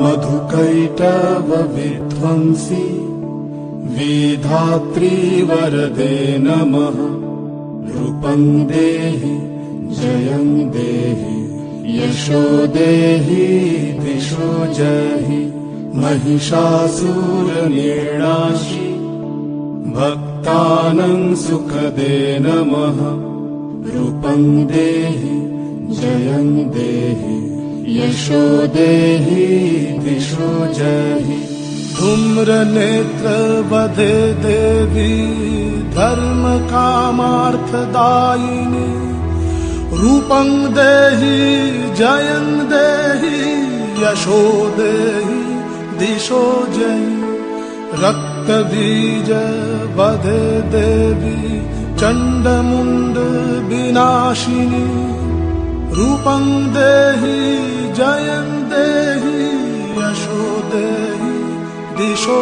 मधुकैटभ विध्वंसी विधात्री वरदे नमः। रूपं देहि जयं देहि यशो देहि दिशो जहि। महिषासुरनिर्नाशि भक्तानां सुखदे नमः। रूपं देहि जयं देहि यशो देहि दिशो जहि। धूम्रनेत्र वधे देवी धर्म कामार्थदायिनी। रूपं देहि जयं देहि यशो देहि दिशो जहि। रक्तबीज वधे देवी चण्डमुण्ड विनाशिनी। रूपं देहि जयं देहि यशो देहि दिशो